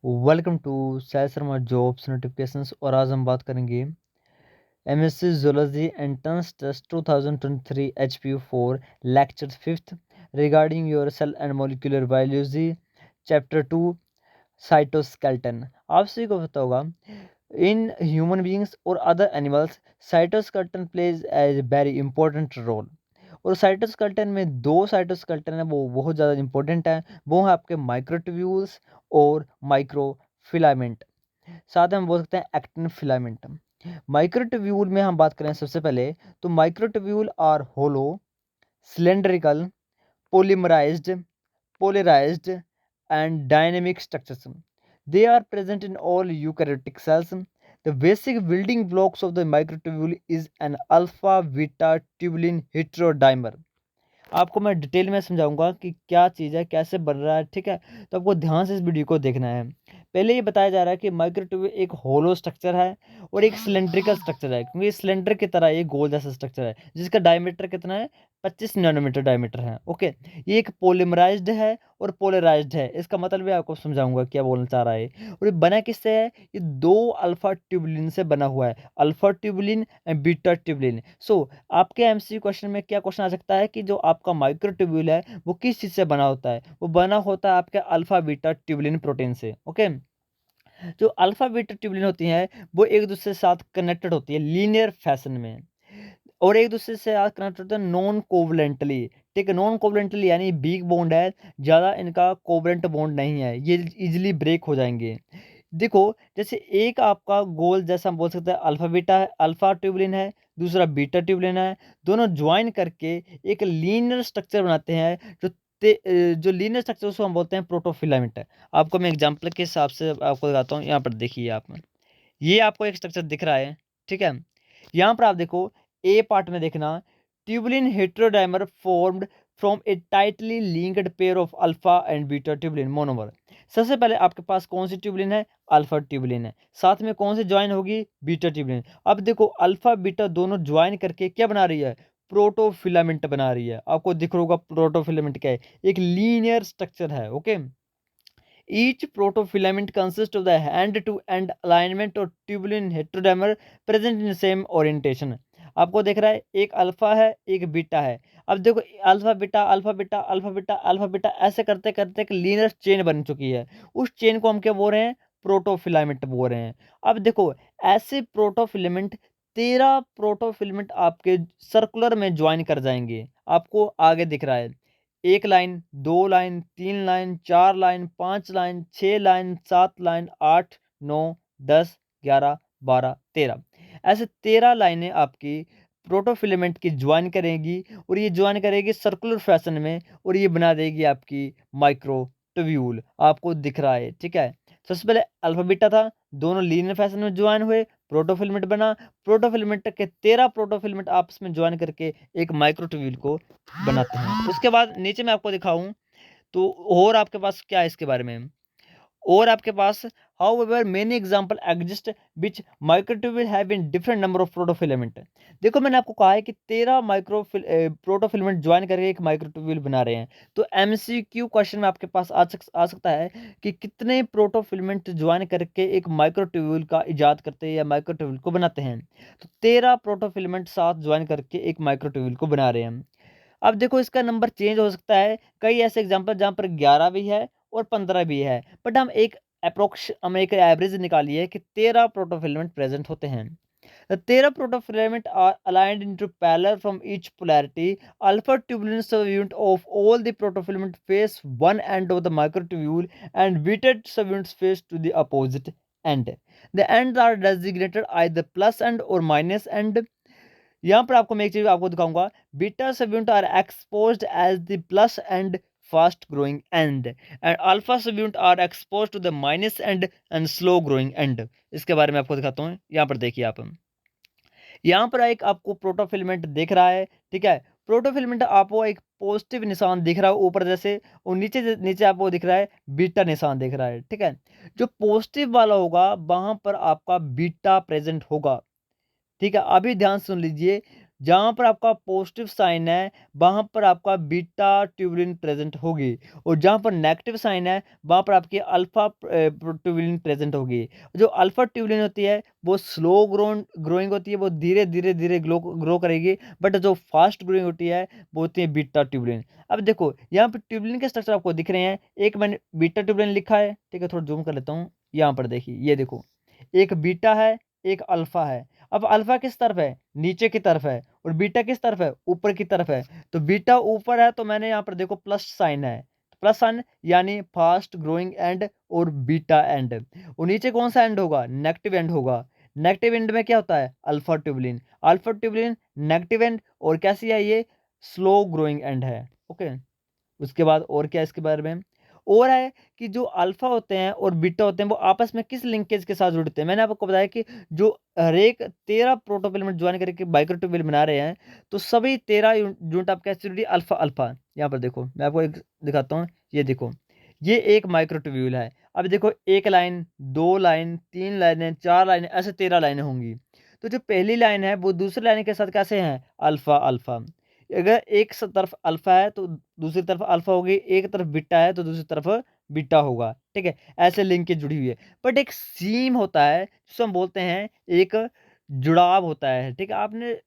Welcome to Sai Sharma jobs notifications. और आज हम बात करेंगे MSc zoology entrance test 2023 HPU4 lecture 5th regarding your cell and molecular biology chapter 2 cytoskeleton. आप सभी को पता होगा इन ह्यूमन बींग्स और other animals cytoskeleton plays as very important role. और साइटोस्केलेटन में दो साइटोस्केलेटन है वो बहुत ज़्यादा इंपॉर्टेंट है। वो है आपके माइक्रोट्यूब्यूल्स और माइक्रोफिलामेंट। साथ में हम बोल सकते हैं एक्टिन फिलामेंट। माइक्रोट्यूब्यूल में हम बात करें सबसे पहले तो microtubule are hollow, cylindrical, polymerized, polarized and dynamic structures. They are present in all eukaryotic cells. The basic building blocks of the microtubule is an alpha beta tubulin heterodimer. आपको मैं detail में समझाऊंगा कि क्या चीज़ है, कैसे बन रहा है, ठीक है। तो आपको ध्यान से इस वीडियो को देखना है। पहले ये बताया जा रहा है कि माइक्रोट्यूब्यूल एक होलो स्ट्रक्चर है और एक सिलेंड्रिकल स्ट्रक्चर है, क्योंकि सिलेंडर की तरह ये गोल जैसा स्ट्रक्चर है जिसका डायमीटर कितना है, 25 नैनोमीटर डायमीटर है। ओके, ये एक पोलिमराइज्ड है और पोलराइज्ड है। इसका मतलब भी आपको समझाऊंगा क्या बोलना चाह रहा है। और ये बना किससे है, ये दो अल्फा ट्यूबुलिन से बना हुआ है, alpha tubulin and beta tubulin. So आपके एमसीक्यू क्वेश्चन में क्या क्वेश्चन आ सकता है कि जो आपका माइक्रोट्यूब्यूल है वो किस चीज़ से बना होता है। वो बना होता है आपके अल्फा बीटा ट्यूबुलिन प्रोटीन से। ओके, जो अल्फा बीटा ट्यूबुलिन होती हैं वो एक दूसरे के साथ कनेक्टेड होती है लीनियर फैशन में, और एक दूसरे से साथ कनेक्ट होते हैं नॉन कोवलेंटली। ठीक है, नॉन कोवलेंटली यानी वीक बॉन्ड है, ज़्यादा इनका कोवलेंट बॉन्ड नहीं है, ये इजीली ब्रेक हो जाएंगे। देखो, जैसे एक आपका गोल जैसा हम बोल सकते हैं अल्फा बीटा है, अल्फा ट्यूबुलिन है, दूसरा बीटा ट्यूबुलिन है, दोनों ज्वाइन करके एक लीनियर स्ट्रक्चर बनाते हैं। जो लीनियर स्ट्रक्चर उसको हम बोलते हैं प्रोटोफिलामेंट है। आपको मैं एग्जांपल के हिसाब से आपको बताता हूँ। यहाँ पर देखिए आप, ये आपको एक स्ट्रक्चर दिख रहा है, ठीक है। यहाँ पर आप देखो, ए पार्ट में देखना, tubulin heterodimer formed from a tightly linked pair of alpha and beta tubulin monomer. सबसे पहले आपके पास कौन सी ट्यूबुलिन है, अल्फा ट्यूबुलिन है, साथ में कौन सी ज्वाइन होगी, बीटा ट्यूबुलिन। अब देखो, अल्फा बीटा दोनों ज्वाइन करके क्या बना रही है, प्रोटोफिलामेंट बना रही है। आपको दिख रहा होगा प्रोटोफिलामेंट क्या है, एक लीनियर स्ट्रक्चर है। Okay, each protofilament consists of the end-to-end alignment of tubulin heterodimer present in the same orientation। आपको देख रहा है एक अल्फा है एक बीटा है। अब देखो, alpha beta alpha beta alpha beta alpha beta ऐसे करते करते एक लीनियर चेन बन चुकी है। उस चेन को हम क्या बोल रहे हैं, प्रोटोफिलामेंट बोल रहे हैं। अब देखो, ऐसे प्रोटोफिलामेंट 13 प्रोटोफिलामेंट आपके सर्कुलर में ज्वाइन कर जाएंगे। आपको आगे दिख रहा है, एक लाइन, दो लाइन, तीन लाइन, चार लाइन, पाँच लाइन, छः लाइन, सात लाइन, 8, 9, 10, 11, 12, 13, ऐसे 13 लाइनें आपकी प्रोटोफिलामेंट की ज्वाइन करेगी। और ये ज्वाइन करेगी सर्कुलर फैशन में, और ये बना देगी आपकी माइक्रोट्यूब्यूल। आपको दिख रहा है, ठीक है। सबसे पहले अल्फा बीटा था, दोनों लीनियर फैशन में ज्वाइन हुए, प्रोटोफिलामेंट बना। प्रोटोफिलामेंट के 13 प्रोटोफिलामेंट आपस में ज्वाइन करके एक माइक्रोट्यूब्यूल को बनाते हैं। उसके बाद नीचे मैं आपको दिखाऊं तो और आपके पास क्या है इसके बारे में, और आपके पास however many example exist which microtubule have in different number of protofilament। देखो, मैंने आपको कहा है कि 13 प्रोटोफिलामेंट ज्वाइन करके एक माइक्रोट्यूब्यूल बना रहे हैं। तो एमसीक्यू क्वेश्चन में आपके पास आ सकता है कि कितने प्रोटोफिलामेंट ज्वाइन करके एक माइक्रोट्यूब्यूल का इजाद करते हैं या माइक्रोट्यूब्यूल को बनाते हैं। तो 13 प्रोटोफिलामेंट साथ ज्वाइन करके एक माइक्रोट्यूब्यूल को बना रहे हैं। अब देखो, इसका नंबर चेंज हो सकता है। कई ऐसे एग्जांपल जहाँ पर 11 भी है और 15 भी है, बट हम एक एवरेज निकालिए कि 13 प्रोटोफिलामेंट प्रेजेंट होते हैं। The 13 protofilament are aligned into parallel from each polarity. Alpha tubulin subunit of all the protofilament face one end of the microtubule and beta subunits face to the opposite end. The ends are designated either plus end or minus end. यहाँ पर आपको मैं एक चीज आपको दिखाऊंगा, beta subunit are exposed as the plus end fast growing end and alpha subunit are exposed to the minus end and slow growing end. इसके बारे में आपको दिखाता हूँ। यहाँ पर देखिए आप, यहाँ पर एक आपको प्रोटोफिलामेंट दिख रहा है, ठीक है। प्रोटोफिलामेंट आपको एक पॉजिटिव निशान दिख रहा है ऊपर जैसे, और नीचे नीचे आपको दिख रहा है बीटा निशान दिख रहा है, ठीक है। जो पॉजिटिव वाला होगा वहां पर आपका बीटा प्रेजेंट होगा, ठीक है। अभी ध्यान सुन लीजिए, जहाँ पर आपका पॉजिटिव साइन है वहाँ पर आपका बीटा ट्यूबुलिन प्रेजेंट होगी, और जहाँ पर नेगेटिव साइन है वहाँ पर आपकी अल्फा ट्यूबुलिन प्रेजेंट होगी। जो अल्फा ट्यूबुलिन होती है वो स्लो ग्रोइंग होती है, वो धीरे धीरे धीरे ग्रो करेगी, बट जो फास्ट ग्रोइंग होती है वो होती है बीटा ट्यूबुलिन। अब देखो यहाँ पर ट्यूबुलिन के स्ट्रक्चर आपको दिख रहे हैं, एक मैंने बीटा ट्यूबुलिन लिखा है, ठीक है, थोड़ा जूम कर लेता हूँ। यहाँ पर देखिए, ये देखो, एक बीटा है, एक अल्फा है। अब अल्फा किस तरफ है? नीचे की तरफ है, और बीटा किस तरफ है? ऊपर की तरफ है। तो बीटा ऊपर है तो मैंने यहाँ पर देखो प्लस साइन है, प्लस साइन यानी फास्ट ग्रोइंग एंड और बीटा एंड। और नीचे कौन सा एंड होगा? नेगेटिव एंड होगा। नेगेटिव एंड में क्या होता है? Alpha tubulin. Alpha tubulin negative and, और कैसी है ये? स्लो ग्रोइंग एंड है। ओके, उसके बाद और क्या है इसके बारे में? और है कि जो अल्फा होते हैं और बीटा होते हैं वो आपस में किस लिंकेज के साथ जुड़ते हैं। मैंने आपको बताया कि जो हर एक 13 प्रोटोफिलामेंट ज्वाइन करके माइक्रोट्यूबुल बना रहे हैं, तो सभी 13 यूनिट आपके एसिडिटी अल्फा अल्फा। यहाँ पर देखो, मैं आपको एक दिखाता हूँ, ये देखो, ये एक माइक्रोट्यूबुल है। अब देखो, एक लाइन, दो लाइन, तीन लाइनें, चार लाइनें, ऐसे 13 लाइनें होंगी। तो जो पहली लाइन है वो दूसरी लाइन के साथ कैसे हैं? Alpha alpha. अगर एक तरफ अल्फा है तो दूसरी तरफ अल्फा होगी, एक तरफ बीटा है तो दूसरी तरफ बीटा होगा, ठीक है, ऐसे लिंकेज जुड़ी हुई है। बट एक सीम होता है जिसको हम बोलते हैं एक जुड़ाव होता है, ठीक है, आपने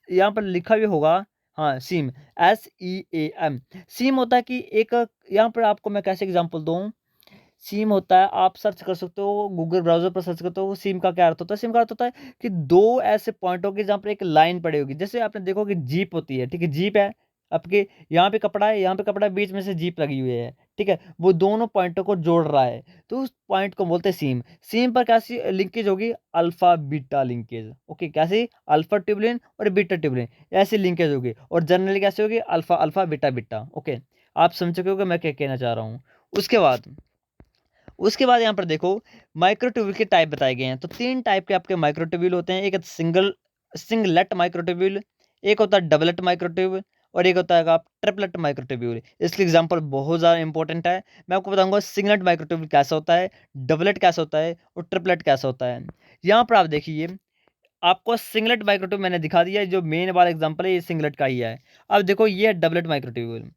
यहाँ पर लिखा भी होगा, हाँ, सीम, SEAM। सीम होता है कि एक, यहाँ पर आपको मैं कैसे एग्जांपल दूं, सीम होता है, आप सर्च कर सकते हो गूगल ब्राउज़र पर, सर्च करते हो सीम का क्या अर्थ होता है। सीम का अर्थ होता है कि 2 ऐसे पॉइंट होंगे जहाँ पर एक लाइन पड़ी होगी। जैसे आपने देखो कि जीप होती है, ठीक है, जीप है, आपके यहाँ पे कपड़ा है, यहाँ पे कपड़ा है, बीच में से जीप लगी हुई है, ठीक है, वो दोनों पॉइंटों को जोड़ रहा है, तो उस पॉइंट को बोलते हैं सीम। सीम पर कैसी लिंकेज होगी? Alpha beta linkage. ओके, कैसी? अल्फा ट्यूबुलिन और बीटा ट्यूबुलिन, ऐसी लिंकेज होगी। और जनरली कैसे होगी? Alpha alpha beta beta. Okay, आप समझ चुके हो कि मैं क्या कहना चाह रहा हूँ। उसके बाद यहाँ पर देखो, माइक्रोट्यूब्यूल के टाइप बताए गए हैं। तो 3 टाइप के आपके माइक्रोट्यूब्यूल होते हैं। एक है सिंगलेट माइक्रोट्यूब्यूल, एक होता है डबलेट माइक्रोट्यूब्यूल, और एक होता है आप ट्रिपलेट माइक्रोट्यूब्यूल। इसके एग्जांपल बहुत ज़्यादा इंपॉर्टेंट है। मैं आपको बताऊंगा सिंगलेट माइक्रोट्यूब्यूल कैसा होता है, डबलेट कैसा होता है, और ट्रिपलेट कैसा होता है। यहाँ पर आप देखिए, आपको सिंगलेट माइक्रोट्यूब्यूल मैंने दिखा दिया है, जो मेन वाला एग्जाम्पल है ये सिंगलेट का ही है। अब देखो, ये है डबलेट माइक्रोट्यूब्यूल।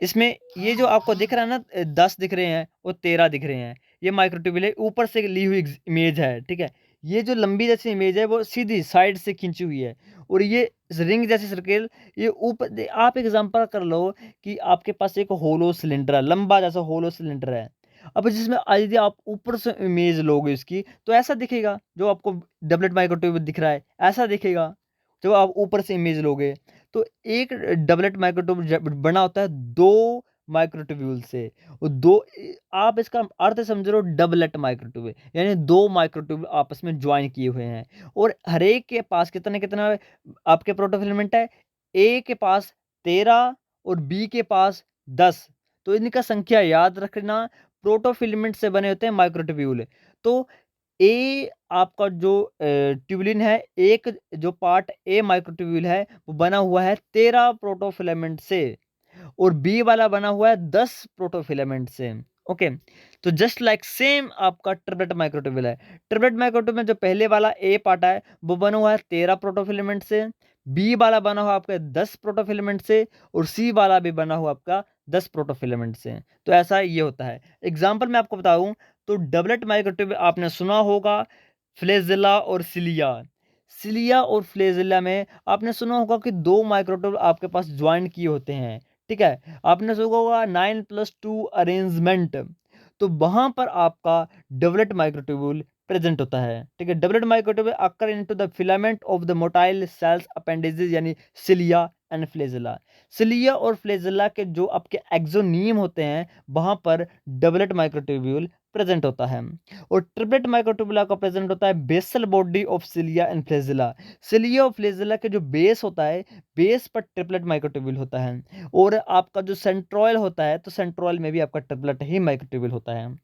इसमें ये जो आपको दिख रहा है ना, 10 दिख रहे हैं और 13 दिख रहे हैं, ये माइक्रोट्यूब्यूल है, ऊपर से ली हुई इमेज है, ठीक है। ये जो लंबी जैसी इमेज है वो सीधी साइड से खींची हुई है, और ये रिंग जैसी सर्किल, ये ऊपर आप एग्जांपल कर लो कि आपके पास एक होलो सिलेंडर है, लंबा जैसा होलो सिलेंडर है। अब जिसमें यदि आप ऊपर से इमेज लोगे इसकी, तो ऐसा दिखेगा, जो आपको डबलेट माइक्रोट्यूब्यूल दिख रहा है ऐसा दिखेगा, जब आप ऊपर से इमेज लोगे। तो एक डबलेट माइक्रोट्यूब्यूल बना होता है 2 माइक्रोट्यूब्यूल से, और आप इसका अर्थ समझ रहे हो, डबलेट माइक्रोट्यूब्यूल यानी 2 माइक्रोट्यूब्यूल आपस में ज्वाइन किए हुए हैं। और हर एक के पास कितने कितना आपके प्रोटोफिलामेंट है? ए के पास 13 और बी के पास 10। तो इनका संख्या याद रखना। प्रोटोफिलामेंट से बने होते हैं माइक्रोट्यूब्यूल। तो ए आपका जो ट्यूबुलिन है, एक जो पार्ट ए माइक्रोट्यूब्यूल है वो बना हुआ है 13 प्रोटोफिलामेंट से, और बी वाला बना हुआ है 10 प्रोटोफिलामेंट से। ओके, तो जस्ट लाइक सेम आपका ट्रिपलेट माइक्रोट्यूब्यूल है। ट्रिपलेट माइक्रोट्यूब्यूल में जो पहले वाला ए पार्ट है वो बना हुआ है 13 प्रोटोफिलामेंट से, बी वाला बना हुआ आपका 10 प्रोटोफिलामेंट से, और सी वाला भी बना हुआ आपका 10 प्रोटोफिलामेंट से। तो ऐसा ये होता है। एग्जाम्पल मैं आपको बताऊं, तो डबलेट माइक्रोट्यूब्यूल आपने सुना होगा, फ्लैजेला और सिलिया। सिलिया और फ्लैजेला में आपने सुना होगा कि 2 माइक्रोट्यूब्यूल आपके पास ज्वाइन किए होते हैं, ठीक है, आपने सुना होगा 9+2 अरेंजमेंट। तो वहां पर आपका डबलेट माइक्रोट्यूब्यूल प्रेजेंट होता है, ठीक है। Doublet microtubule occur into the filament of the motile sales appendages, यानी सिलिया एंड फ्लैजेला। सिलिया और फ्लैजेला के जो आपके एक्सोनीम होते हैं वहां पर डबलेट माइक्रोट्यूब्यूल प्रेजेंट होता है। और ट्रिपलेट माइक्रोट्यूबुला का प्रेजेंट होता है basal body of cilia and flagella. Cilia और फ्लैजेला के जो बेस होता है, बेस पर ट्रिपलेट माइक्रोट्यूबुल होता है। और आपका जो सेंट्रोइल होता है, तो सेंट्रोइल में भी आपका ट्रिपलेट ही माइक्रोट्यूबुल होता है।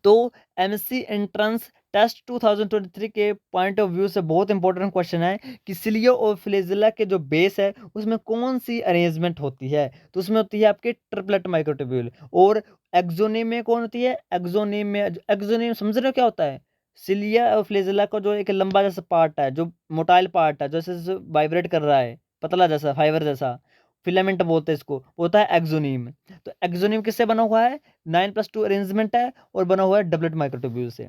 तो एमएससी एंट्रेंस टेस्ट 2023 के पॉइंट ऑफ व्यू से बहुत इंपॉर्टेंट क्वेश्चन है कि सिलियो और फ्लैजेला के जो बेस है उसमें कौन सी अरेंजमेंट होती है। तो उसमें होती है आपके ट्रिपलेट माइक्रोट्यूब्यूल। और एक्सोनिम में कौन होती है? एक्सोनिम में, एक्सोनिम समझ रहे हो क्या होता है? सिलिया और फ्लेजेला का जो एक लंबा जैसा पार्ट है, जो मोटाइल पार्ट है, जैसे जैसे वाइब्रेट कर रहा है, पतला जैसा फाइबर जैसा, फिलामेंट बोलते हैं इसको, वो होता है एक्सोनीम। तो एक्सोनीम किससे बना हुआ है? 9+2 अरेंजमेंट है और बना हुआ है डबलेट माइक्रोट्यूब्यूल से।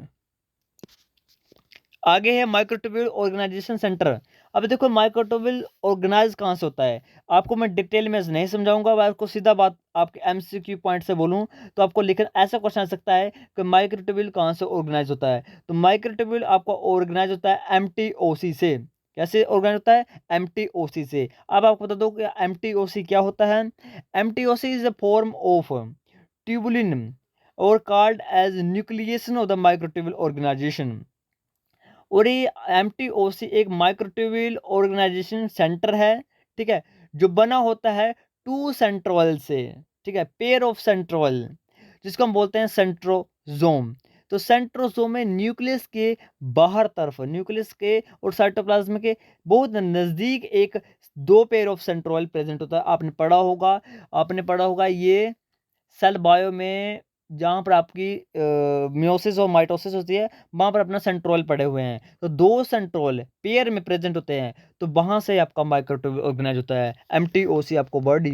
आगे है माइक्रोट्यूब्यूल ऑर्गेनाइजेशन सेंटर। अब देखो माइक्रोट्यूब्यूल ऑर्गेनाइज कहाँ से होता है, आपको मैं डिटेल में नहीं समझाऊंगा, मैं आपको सीधा बात आपके एमसीक्यू पॉइंट से बोलूं तो आपको लिखना ऐसा क्वेश्चन आ सकता है कि माइक्रोट्यूब्यूल कहाँ से ऑर्गेनाइज होता है। तो माइक्रोट्यूब्यूल आपको ऑर्गेनाइज होता है एमटीओसी से। कैसे ऑर्गेनाइज होता है? एमटीओसी से। अब आपको बता दो कि एमटीओसी क्या होता है। MTOC is a form of tubulin और called as nucleation of the microtubule organization. और ये एमटीओसी एक माइक्रोट्यूब्यूल ऑर्गेनाइजेशन सेंटर है, ठीक है, जो बना होता है टू सेंट्रोल से, ठीक है, पेयर ऑफ सेंट्रोल, जिसको हम बोलते हैं सेंट्रोजोम। तो सेंट्रोजोम में न्यूक्लियस के बाहर तरफ, न्यूक्लियस के और साइटोप्लाज्म के बहुत नजदीक एक दो पेयर ऑफ सेंट्रोल प्रेजेंट होता है। आपने पढ़ा होगा ये सेल बायो में, जहाँ पर आपकी मियोसिस और माइटोसिस होती है, वहाँ पर अपना सेंट्रोल पड़े हुए हैं, तो दो सेंट्रोल पेयर में प्रेजेंट होते हैं, तो वहाँ से आपका माइक्रोट्यूब्यूल ऑर्गेनाइज होता है। एमटीओसी आपको वर्ड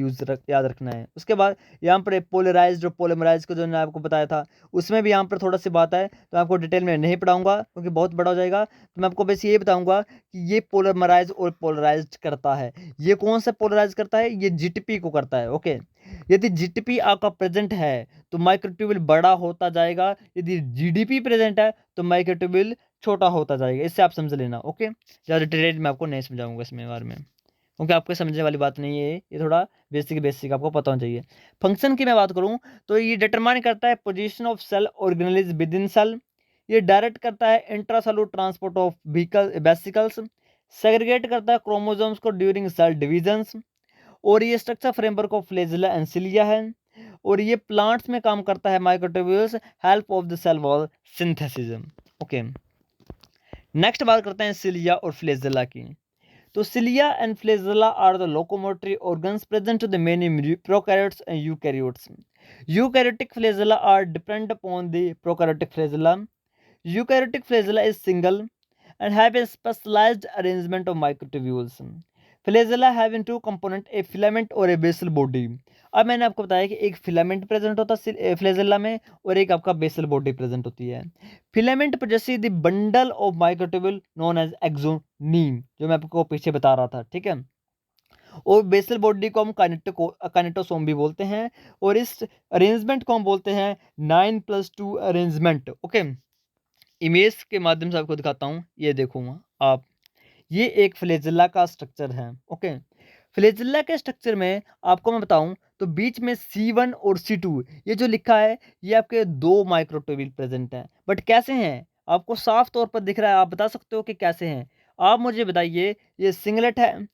याद रखना है। उसके बाद यहाँ पर पोलराइज्ड और पोलीमराइज को जो मैंने आपको बताया था, उसमें भी यहाँ पर थोड़ा सी बात है, तो आपको डिटेल में नहीं पढ़ाऊंगा क्योंकि बहुत बड़ा हो जाएगा। तो मैं आपको बस ये बताऊंगा कि ये पोलराइज और पोलराइज करता है। ये कौन सा पोलराइज करता है? ये जीटीपी को करता है। ओके, यदि जीटीपी आपका प्रेजेंट है तो माइक्रोट्यूब्यूल बड़ा होता जाएगा, यदि जीडीपी प्रेजेंट है तो माइक्रोट्यूब्यूल छोटा होता जाएगा। इससे आप समझ लेना। ओके, ज़्यादा डिटेल में आपको नहीं समझाऊंगा इसमें बारे में, क्योंकि आपको समझने वाली बात नहीं है, ये थोड़ा बेसिक बेसिक आपको पता होना चाहिए। फंक्शन की मैं बात करूं तो ये डिटरमाइन करता है position of cell organelles within cell. ये डायरेक्ट करता है intracellular transport of vesicles, segregate करता है क्रोमोसोम्स को ड्यूरिंग सेल डिविजन्स। और ये structure framework of flagella and cilia है। और ये प्लांट्स में काम करता है microtubules help of the cell wall synthesis. Okay, next बात करते हैं सिलिया और फ्लैजेला की। तो cilia and flagella are the locomotory organs present to the many prokaryotes and eukaryotes. Eukaryotic flagella are depend upon the prokaryotic flagella. Eukaryotic flagella is single and have a specialized arrangement of microtubules. Flagella having two components, a filament और a basal body. अब मैंने आपको बताया कि एक filament present होता है flagella में और एक आपका बेसल बॉडी प्रेजेंट होती है। Filament possesses the bundle of microtubule known as axoneme, जो मैं आपको पीछे बता रहा था, ठीक है। और बेसल बॉडी को हम काइनेटोसोम भी बोलते हैं। और इस अरेंजमेंट को हम बोलते हैं 9+2 अरेंजमेंट। ओके, इमेज के माध्यम से आपको दिखाता हूँ, ये देखो आप, ये एक फ्लैजेला का स्ट्रक्चर है। ओके, फ्लैजेला के स्ट्रक्चर में आपको मैं बताऊं तो बीच में C1 और C2 ये जो लिखा है, ये आपके दो माइक्रोट्यूब्यूल प्रेजेंट हैं। बट कैसे हैं? आपको साफ तौर पर दिख रहा है, आप बता सकते हो कि कैसे हैं? आप मुझे बताइए, ये सिंगलेट है,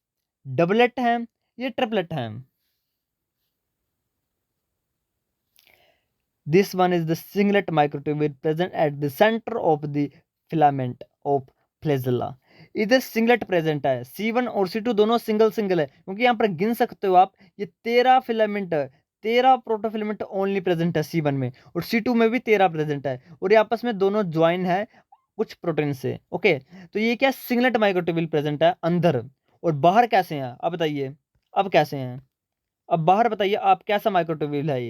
डबलेट है, ये ट्रिपलेट है? This one is the singlet microtubule present at the center of the filament of flagella. इधर सिंगलेट प्रेजेंट है, C1 और C2 दोनों सिंगल सिंगल है, क्योंकि यहाँ पर गिन सकते हो आप, ये 13 फिलामेंट, 13 प्रोटोफिलामेंट ओनली प्रेजेंट है C1 में, और C2 में भी 13 प्रेजेंट है, और ये आपस में दोनों ज्वाइन है कुछ प्रोटीन से। ओके, तो ये क्या सिंगलेट माइक्रोट्यूब्यूल प्रेजेंट है अंदर। और बाहर कैसे हैं आप बताइए, अब कैसे हैं? अब बाहर बताइए आप, कैसा माइक्रोट्यूब्यूल है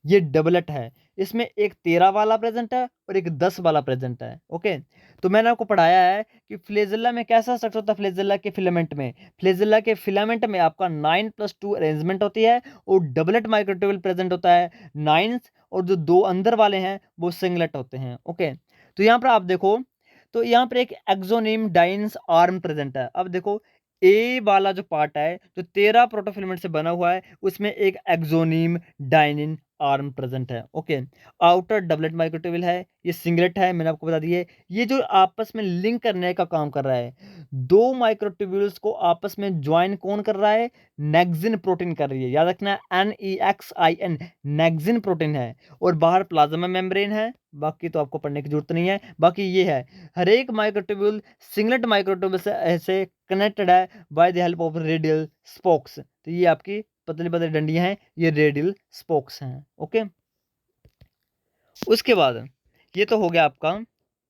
ये डबलेट है। इसमें एक 13 वाला प्रेजेंट है और एक 10 वाला प्रेजेंट है। ओके, तो मैंने आपको पढ़ाया है कि फ्लेजेला में कैसा स्ट्रक्चर होता है। फ्लेजेला के फिलामेंट में, फ्लेजेला के फिलामेंट में आपका 9+2 अरेंजमेंट होती है, और डबलेट माइक्रोट्यूब्यूल प्रेजेंट होता है 9, और जो दो अंदर वाले हैं वो सिंगलेट होते हैं। ओके, तो यहाँ पर आप देखो, तो यहाँ पर एक एक्सोनिम डाइंस आर्म प्रेजेंट है। अब देखो, ए वाला जो पार्ट है, जो 13 प्रोटोफिलामेंट से बना हुआ है, उसमें एक एक्सोनिम डाइनिन आर्म प्रेजेंट है। ओके, आउटर डबलेट माइक्रोट्यूब्यूल है, ये सिंगलेट है, मैंने आपको बता दिया। ये जो आपस में लिंक करने का काम कर रहा है, दो माइक्रोट्यूब्यूल्स को आपस में ज्वाइन कौन कर रहा है? नेक्सिन प्रोटीन कर रही है, याद रखना, NEXIN, नेक्सिन प्रोटीन है। और बाहर प्लाज्मा मेम्ब्रेन है, बाकी तो आपको पढ़ने की जरूरत नहीं है। बाकी ये है, हर एक माइक्रोट्यूब्यूल सिंगलेट माइक्रोट्यूब्यूल से ऐसे कनेक्टेड है by the help of radial spokes. तो ये आपकी पतली पतली डंडियां हैं, ये रेडियल स्पोक्स हैं। ओके, उसके बाद ये तो हो गया आपका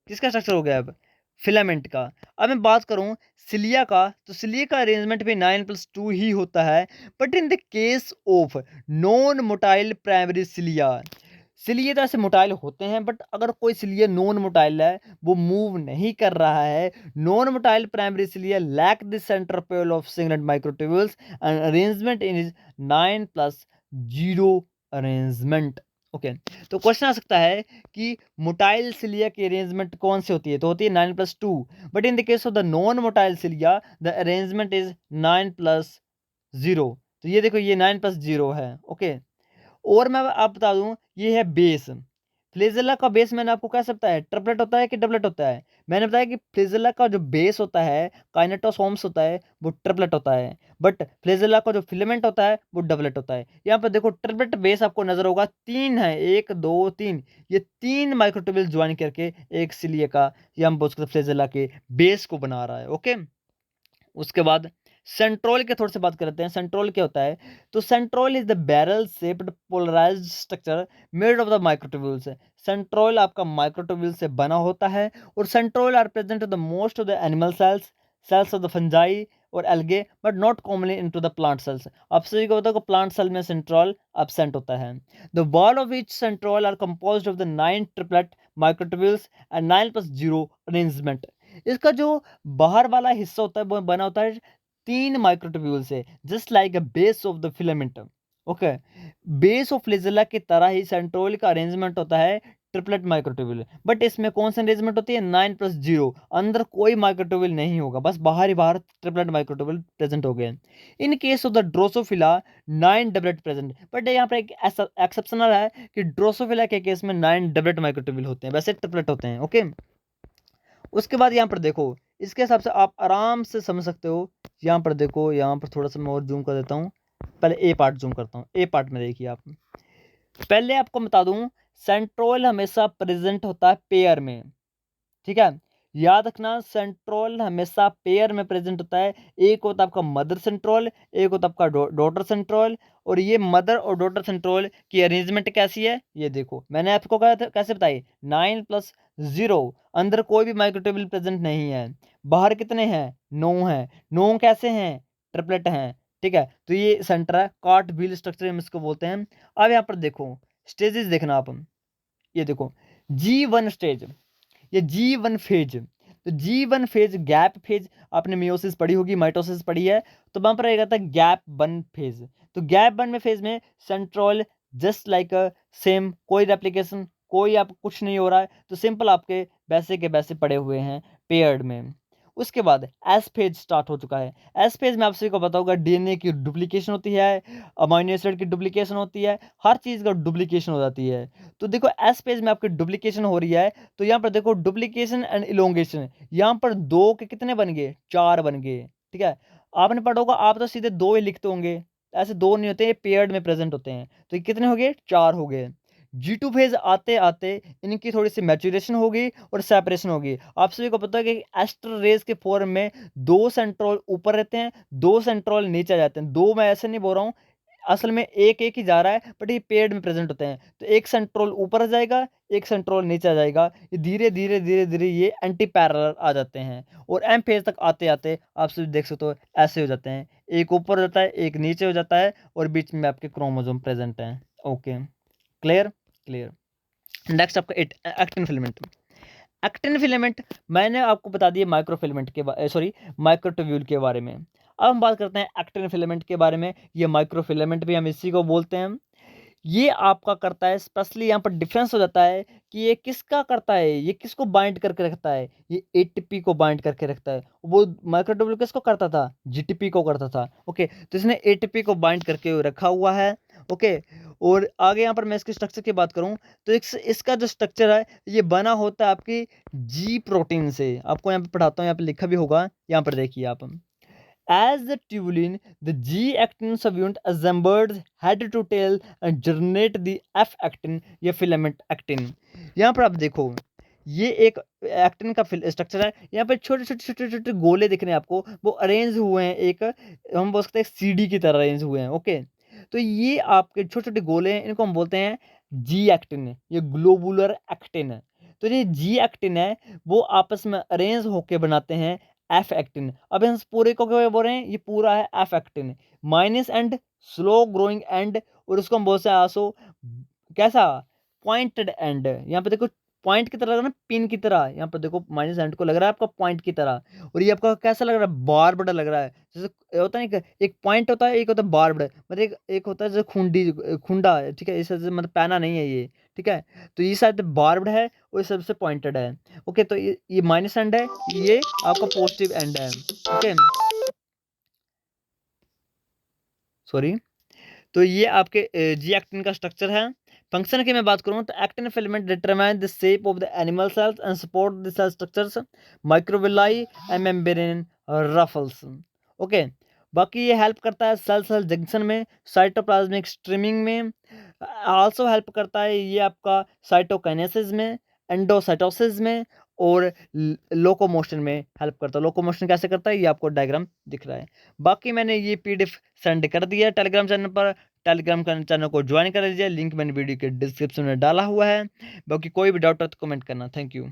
किसका स्ट्रक्चर हो गया अब, फिलामेंट का। अब मैं बात करूं सिलिया का, तो सिलिया का अरेंजमेंट भी 9+2 ही होता है, but in the case of non motile primary cilia, cilia तो ऐसे मोटाइल होते हैं, बट अगर कोई सिलिया नॉन मोटाइल है, वो मूव नहीं कर रहा है, non motile primary cilia lack the centre pair of singlet microtubules and arrangement in is 9+0 arrangement. Okay, तो क्वेश्चन आ सकता है कि मोटाइल सिलिया की अरेंजमेंट कौन सी होती है, तो होती है 9+2, but in the case of the non motile cilia the arrangement is 9+0। तो ये देखो, ये 9+0 है। ओके, और मैं आप बता दूं, ये है बेस। फ्लेजेला का बेस मैंने आपको कह सकता है ट्रिपलेट होता है कि डबलेट होता है। मैंने बताया कि फ्लेजेला का जो बेस होता है, काइनेटोसोम्स होता है, वो ट्रिपलेट होता है, बट फ्लेजेला का जो फिलामेंट होता है वो डबलेट होता है। यहाँ पर देखो ट्रिपलेट बेस आपको नजर होगा, तीन है, एक दो तीन, ये तीन माइक्रोट्यूब्यूल ज्वाइन करके एक सिलिया का, या हम बोल सकते फ्लेजेला के बेस को बना रहा है। ओके, उसके बाद सेंट्रोल के थोड़े से बात करते हैं। सेंट्रोल क्या होता है, तो centriole is the barrel shaped polarized structure made of the microtubules. Centriole आपका माइक्रोट्यूब्यूल से बना होता है, और centriole are present in the most of the animal cells, cells of the fungi और algae, but not commonly into the plant cells. आप सभी को पता है प्लांट सेल में सेंट्रोल एब्सेंट होता है। The wall of each centriole are composed of the 9 triplet microtubules and 9+0 arrangement. इसका जो बाहर वाला हिस्सा होता है वो बना होता है तीन माइक्रोट्यूब्यूल से, just like a base of the filament. Okay, base of flagella की तरह ही सेंट्रोल का अरेंजमेंट होता है ट्रिपलेट माइक्रोट्यूब्यूल, बट इसमें कौन सी अरेंजमेंट होती है, 9+0। अंदर कोई माइक्रोट्यूब्यूल नहीं होगा, बस बाहर ही बाहर ट्रिपलेट माइक्रोट्यूब्यूल प्रेजेंट हो गए। In case of the Drosophila 9 doublet present, but यहाँ पर एक ऐसा एक्सेप्शनल है कि ड्रोसोफिला के केस में 9 डबलेट माइक्रोट्यूब्यूल होते हैं, वैसे ट्रिपलेट होते हैं। ओके, उसके बाद यहाँ पर देखो, इसके हिसाब से आप आराम से समझ सकते हो। यहाँ पर देखो, यहाँ पर थोड़ा सा मैं और जूम कर देता हूँ, पहले ए पार्ट जूम करता हूँ। ए पार्ट में देखिए आप, पहले आपको बता दूं, सेंट्रोल हमेशा प्रेजेंट होता है पेयर में, ठीक है। याद रखना, सेंट्रोल हमेशा पेयर में प्रेजेंट होता है। एक होता है आपका मदर सेंट्रोल, एक होता है आपका डॉटर सेंट्रोल। और ये मदर और डॉटर सेंट्रोल की अरेंजमेंट कैसी है, ये देखो मैंने आपको कहा था कैसे बताई, 9+0। अंदर कोई भी माइक्रोट्यूब्यूल प्रेजेंट नहीं है, बाहर कितने हैं, 9 हैं। 9 कैसे हैं, ट्रिपलेट हैं, ठीक है। तो ये सेंटर है, कार्ट व्हील स्ट्रक्चर हम इसको बोलते हैं। अब यहाँ पर देखो स्टेजेस देखना आप, ये देखो G1 स्टेज, ये G1 फेज। तो G1 फेज गैप फेज, आपने मियोसिस पढ़ी होगी, माइटोसिस पढ़ी है, तो वहां पर रहेगा था गैप 1 फेज। तो गैप 1 में फेज में सेंट्रोल जस्ट लाइक सेम, कोई रेप्लिकेशन, कोई आप कुछ नहीं हो रहा है, तो सिंपल आपके वैसे के वैसे पड़े हुए हैं पेयर्ड में। उसके बाद एस फेज स्टार्ट हो चुका है। एस फेज में आप सभी को पता होगा डीएनए की डुप्लीकेशन होती है, अमाइनो एसिड की डुप्लीकेशन होती है, हर चीज़ का डुप्लीकेशन हो जाती है। तो देखो एस फेज में आपकी डुप्लीकेशन हो रही है, तो यहाँ पर देखो डुप्लीकेशन एंड इलोंगेशन, यहाँ पर दो के कितने बन गए, चार बन गए, ठीक है। आपने पढ़ा होगा, आप तो सीधे दो ही लिखते होंगे, ऐसे दो नहीं होते, ये पेयर्ड में प्रेजेंट होते हैं। तो ये कितने हो गए, चार हो गए। G2 फेज आते आते इनकी थोड़ी सी मैच्योरेशन होगी और सेपरेशन होगी। आप सभी को पता है कि एस्टर रेज के फॉर्म में दो सेंट्रोल ऊपर रहते हैं, दो सेंट्रोल नीचे जाते हैं। दो मैं ऐसे नहीं बोल रहा हूँ, असल में एक एक ही जा रहा है, बट ये पेड में प्रेजेंट होते हैं। तो एक सेंट्रोल ऊपर आ जाएगा, एक सेंट्रोल नीचे आ जाएगा, ये धीरे धीरे धीरे धीरे ये एंटी पैरेलल आ जाते हैं, और एम फेज तक आते आते आप सभी देख सकते हो ऐसे हो जाते हैं, एक ऊपर हो जाता है, एक नीचे हो जाता है, और बीच में आपके क्रोमोसोम प्रेजेंट हैं। Okay, clear, clear. नेक्स्ट आपका एक्टिन फिलामेंट। एक्टिन फिलामेंट मैंने आपको बता दिया माइक्रो फिलामेंट के सॉरी माइक्रोट्यूब्यूल के बारे में। अब हम बात करते हैं एक्टिन फिलामेंट के बारे में। ये माइक्रो फिलामेंट भी हम इसी को बोलते हैं। ये आपका करता है, स्पेशली यहाँ पर डिफरेंस हो जाता है कि ये किसका करता है, ये किसको बाइंड करके रखता है, ये एटीपी को बाइंड करके रखता है। वो माइक्रोट्यूब्यूल किसको करता था, जीटीपी को करता था। ओके, तो इसने एटीपी को बाइंड करके रखा हुआ है। ओके, और आगे यहाँ पर मैं इसके स्ट्रक्चर की बात करूँ, तो इसका जो स्ट्रक्चर है ये बना होता है आपकी जी प्रोटीन से। आपको यहाँ पे पढ़ाता हूँ, यहाँ पे लिखा भी होगा, यहाँ पर देखिए आप। As the tubulin, the G-actin subunit assembled head to tail and generate the F-actin या फिलामेंट एक्टिन। यहाँ पर आप देखो, ये एक एक्टिन का स्ट्रक्चर है। यहाँ पर छोटे छोटे छोटे छोटे गोले दिख रहे हैं आपको, वो अरेंज हुए हैं, एक हम बोल सकते हैं सीडी की तरह अरेंज हुए हैं। ओके, तो ये आपके छोटे छोटे गोले हैं, इनको हम बोलते हैं जी एक्टिन, ये ग्लोबुलर एक्टिन। तो ये जी एक्टिन है वो आपस में अरेंज होके बनाते हैं एफ एक्टिन। अब इस पूरे को क्या बोल रहे हैं, ये पूरा है F actin, minus and slow growing and, और उसको हम बोलते हैं आसो कैसा पॉइंटेड एंड। यहाँ पे देखो पॉइंट की तरह लग रहा है ना, पिन की तरह, यहाँ पर देखो माइनस एंड को लग रहा है आपका पॉइंट की तरह, और ये आपका कैसा लग रहा है, बार्बड लग रहा है। जैसे होता है ना, एक पॉइंट होता है, एक होता है बार्बड, मतलब एक होता है जैसे खुंडी खुंडा, ठीक है, इस मतलब पैना नहीं है ये, ठीक है। तो ये शायद बार्बड है और ये सबसे पॉइंटेड है। ओके, तो ये माइनस एंड है, ये आपका पॉजिटिव एंड है। Okay, sorry. तो ये आपके जी एक्टिन का स्ट्रक्चर है। फंक्शन की मैं बात करूँ तो actin filament determine the shape of the animal cells and support the cell structures, microvilli and membrane ruffles. Okay, बाकी ये हेल्प करता है सेल सेल जंक्शन में, साइटोप्लाज्मिक स्ट्रीमिंग में, आल्सो हेल्प करता है ये आपका साइटोकाइनेसिस में, एंडोसाइटोसिस में, और लोकोमोशन में हेल्प करता है। लोकोमोशन कैसे करता है ये आपको डायग्राम दिख रहा है। बाकी मैंने ये पीडीएफ सेंड कर दिया टेलीग्राम चैनल पर, टेलीग्राम चैनल को ज्वाइन कर लीजिए, लिंक मैंने वीडियो के डिस्क्रिप्शन में डाला हुआ है। बाकी कोई भी डाउट है तो कमेंट करना। Thank you.